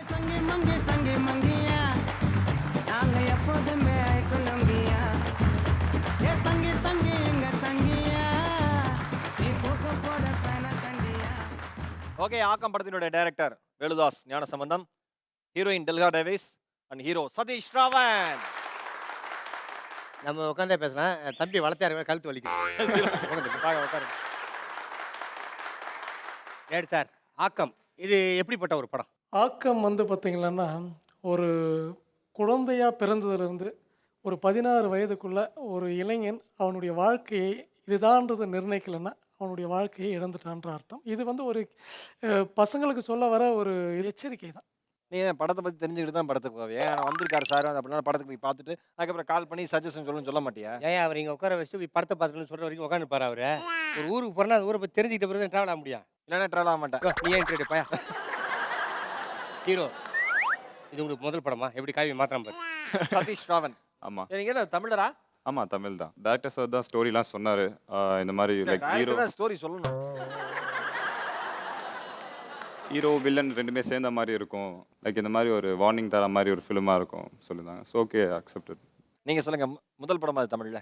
சங்கி மங்கி சங்கி மங்கியா நாங்க எப்போதுமே கொலம்பியா ஏ தங்கி தங்கி இங்க தங்கியா நீ போக போட ஃபேன தண்டியா. ஓகே, ஆக்கம் படத்தினுடைய director Veludas Gnanasambandam, heroine Delka Davis and hero Sathish Ravan. நம்ம உட்காந்தே பேசலாம். தம்பி வளர்த்தாரு கழுத்து வலிக்குது. உட்காருங்க. ஏடு சார், ஆக்கம் இது எப்படிப்பட்ட ஒரு படம்? ஆக்கம் வந்து பார்த்திங்கன்னா, ஒரு குழந்தையா பிறந்ததுலேருந்து ஒரு 16 வயதுக்குள்ள ஒரு இளைஞன் அவனுடைய வாழ்க்கையை இதுதான்றதை நிர்ணயிக்கலைன்னா அவனுடைய வாழ்க்கையை இழந்துட்டான்ற அர்த்தம். இது வந்து ஒரு பசங்களுக்கு சொல்ல வர ஒரு எச்சரிக்கை தான். நீ படத்தை பற்றி தெரிஞ்சுக்கிட்டு தான் படத்துக்கு போவியா? நான் வந்திருக்காரு சார் அப்படின்னா படத்துக்கு போய் பார்த்துட்டு அதுக்கப்புறம் கால் பண்ணி சஜஷன் சொல்ல மாட்டியா? ஏன் அவர் இங்கே உட்கார வச்சு போய் படத்தை பார்த்துக்கணும்னு சொல்கிற வரைக்கும் உட்காந்துப்பாரு அவரு. ஒரு ஊருக்கு போகிறனா அந்த ஊரை பற்றி தெரிஞ்சுக்கிட்ட பிறகு ட்ராவல் ஆக முடியும். இல்லைன்னா ட்ராவல் ஆக மாட்டேன். நீ ஏன் பையா ஹீரோ, இது உங்களுக்கு முதல் படமா? எப்படி காவி மாத்திரம் பாரு. சதீஷ் ராவன். ஆமா நீங்க என்ன தமிழரா? ஆமா தமிழ் தான். டேரக்டர் சார் தான் ஸ்டோரிலாம் சொன்னாரு. இந்த மாதிரி லைக் ஹீரோ ஸ்டோரி சொல்லணும். ஹீரோ வில்லன் ரெண்டுமே சேர்ந்த மாதிரி இருக்கும். லைக் இந்த மாதிரி ஒரு வார்னிங் தர மாதிரி ஒரு ஃபிலிமா இருக்கும் சொல்லிருந்தாங்க. So okay, accepted. நீங்க சொல்லுங்க, முதல் படமா அது தமிழ்ல?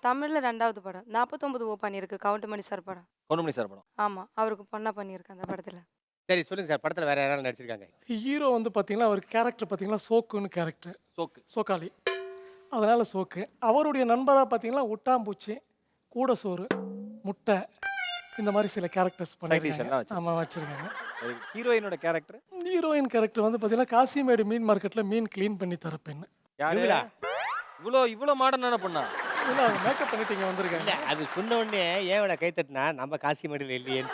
தமிழ்ல 2வது படம் 49 ஓ பண்ணியிருக்கு. கவுண்டமணி சார் படம். கவுண்டமணி சார் படம். ஆமா, அவருக்கு பொண்ணா பண்ணியிருக்கு அந்த படத்துல. சரி சொல்லுங்க சார், படத்தில் வேற யாராலும் நடிச்சிருக்காங்க? ஹீரோ வந்து பார்த்திங்கன்னா அவர் கேரக்டர் பார்த்திங்கன்னா சோக்குன்னு கேரக்டர், சோக்கு சோக்காளி. அதனால் சோக்கு. அவருடைய நண்பராக பார்த்திங்கன்னா உட்டாம்பூச்சி, கூட சோறு, முட்டை, இந்த மாதிரி சில கேரக்டர்ஸ் பண்ணியிருக்காங்க. ஆமாம், வச்சுருக்காங்க. ஹீரோயினோட கேரக்டர்? ஹீரோயின் கேரக்டர் வந்து பார்த்தீங்கன்னா காசிமேடு மீன் மார்க்கெட்டில் மீன் க்ளீன் பண்ணி தர பெண்ணு. யாரு? இவ்வளோ மாடர்னான பொண்ணா? இல்லை, அவங்க மேக்கப் பண்ணிட்டு இங்கே வந்திருக்காங்க. இல்லை, அது சொன்ன உடனே ஏன் இவளை கை தட்டினா நம்ம காசிமேடில் இல்லையேன்னு.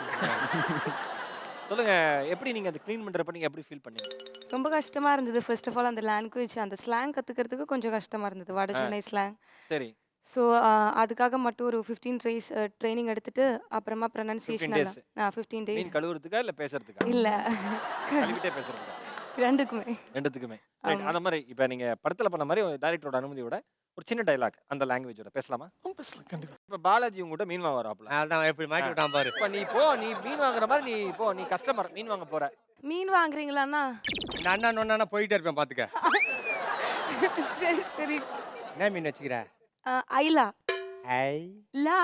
சொல்லுங்க, எப்படி நீங்க அதை க்ளீன் பண்றப்ப நீங்க எப்படி ஃபீல் பண்ணீங்க? ரொம்ப கஷ்டமா இருந்தது. ஃபர்ஸ்ட் ஆஃப் ஆல் அந்த லாங்குவேஜ், அந்த ஸ்லாங் கத்துக்கிறதுக்கு கொஞ்சம் கஷ்டமா இருந்தது, வட சென்னை ஸ்லாங். சரி. ஸோ அதுக்காக மட்டும் ஒரு 15 டேஸ் ட்ரைனிங் எடுத்துட்டு அப்புறமா ப்ரொனன்சியேஷன் 15 டேஸ். மீன் கழுவுறதுக்கா இல்ல பேசுறதுக்கா? இல்ல, கழுவிட்டே பேசுறதுக்கா? ரெண்டுத்துக்குமே. ரைட். அந்த மாதிரி இப்போ நீங்க படத்துல பண்ண மாதிரி டைரக்டரோட அனுமதியோட ஒரு சின்ன டயலாக் அந்த லாங்குவேஜோட பேசலாமா? பேசலாம், கண்டிப்பாக. இப்போ பாலாஜி உங்ககிட்ட மீன் வாங்க வராப்ல. அதான் எப்படி மாட்டி விட்டான் பாரு. இப்போ நீ மீன் வாங்குற மாதிரி நீ கஸ்டமர் மீன் வாங்க போற. மீன் வாங்குறீங்களாண்ணா? இந்த அண்ணா நொண்ணா போயிட்டே இருப்பேன் பார்த்துக்க. சரி சரி. என்ன மீன் வச்சுக்கிற? ஐலா. ஐ லா.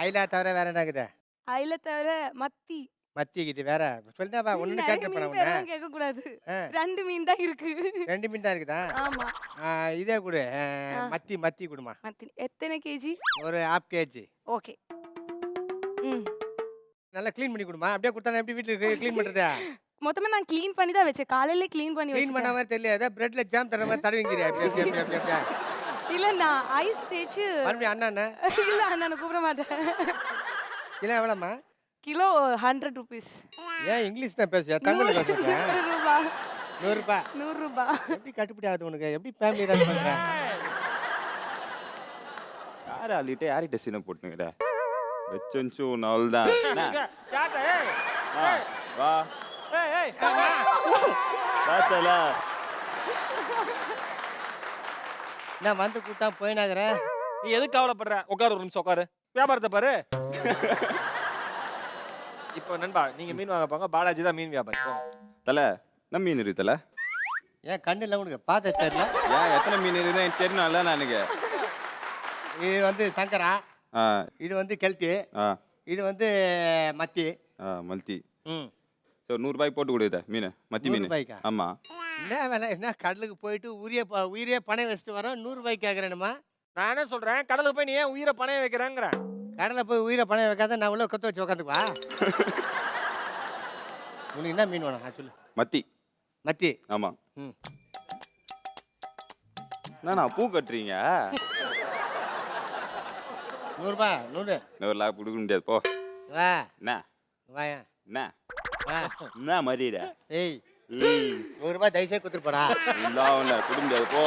ஐலா தவிர வேற என்ன இருக்குது? ஐல தவிர மத்தி. மத்தி இது வேற சொல்லிட்டா ஒன்னு கேட்க பண்ண உடனே கேட்க கூடாது. 2 மீன் தான் இருக்கு. 2 மீன் தான் இருக்குதா? ஆமா. இதே கொடு, மத்தி கொடுமா. மத்தி எத்தனை கேஜி? ஒரு 1/2 கேஜி. ஓகே. ம். நல்லா க்ளீன் பண்ணி கொடுமா. அப்படியே கொடுத்தா எப்படி வீட்டுல க்ளீன் பண்றதா? மொத்தமா நான் க்ளீன் பண்ணி தான் வச்சேன். காலையில க்ளீன் பண்ணி க்ளீன் பண்ண மாதிரி தெரியல. ஏதோ பிரெட்ல ஜாம் தர மாதிரி தடவிங்கறியா? அப்படியே இல்ல, நான் ஐஸ் தேய்ச்சு. மறுபடியும் அண்ணா இல்ல, அண்ணனை கூப்பிட மாட்டேன். கிலோ எவ்வளோம்மா? Kilo 100 rupees. ஏன் இங்கிலீஷ் தான் பேசுறியா? தமிழ்ல பேசுறியா? 100 ரூபாய். 100 ரூபாய். 100 ரூபாய். எப்படி கட்டுப்படி ஆகுது உனக்கு? எப்படி ஃபேமிலி ரன் பண்ற? யார் ஆளிட்டே யார்கிட்ட சீனை போட்டுனுங்கடா? வெச்சஞ்சு நாள் தான். வா பார்த்தல நான் வந்து கூட்டா போயினாகிற. நீ எதுக்கு கவலைப்படுற? உட்காரு, ஒரு நிமிஷம் உட்காரு. வியாபாரத்தை பாரு. இப்போ நண்பா, நீங்க மீன் வாங்க போங்க. பாலாஜி தான் மீன் வியாபாரி. தலை என்ன மீன் இருக்கு தலை? ஏன் கண்ணு இல்லை உனக்கு? பார்த்த தெரியல. ஏன் எத்தனை மீன் இருக்குன்னு எனக்கு தெரியணும்ல நானுக்கு. இது வந்து சங்கரா, இது வந்து கெல்த்தி, இது வந்து மத்தி. மல்தி. ம். ஸோ 100 ரூபாய்க்கு போட்டு கொடுக்குதா மீன்? மத்தி மீன். ஆமா. என்ன வேலை? என்ன கடலுக்கு போயிட்டு உயிரே பணம் வச்சுட்டு வரோம், 100 ரூபாய்க்கு கேட்குறேன்னுமா? நான் என்ன சொல்றேன், கடலுக்கு போய் நீ ஏன் உயிரை பணைய வைக்கிறேங்கிறேன். கடலில் போய் உயிரை பணம் வைக்காத, நான் உள்ள கொத்த வச்சு உட்காந்துக்குவா. உனக்கு என்ன மீன் வேணும்? சொல்லு. மத்தி. மத்தி. ஆமா. ம். நான் பூ கட்டுறீங்க. 100 ரூபாய். 100. 100 லாக் கொடுக்க முடியாது போ. வா. என்ன வாயா. என்ன வா. என்ன மாதிரிடா? ஏய் 100 ரூபாய் தயவுசெய்து கொடுத்துட்டு போடா. இல்லை கொடுக்க முடியாது போ.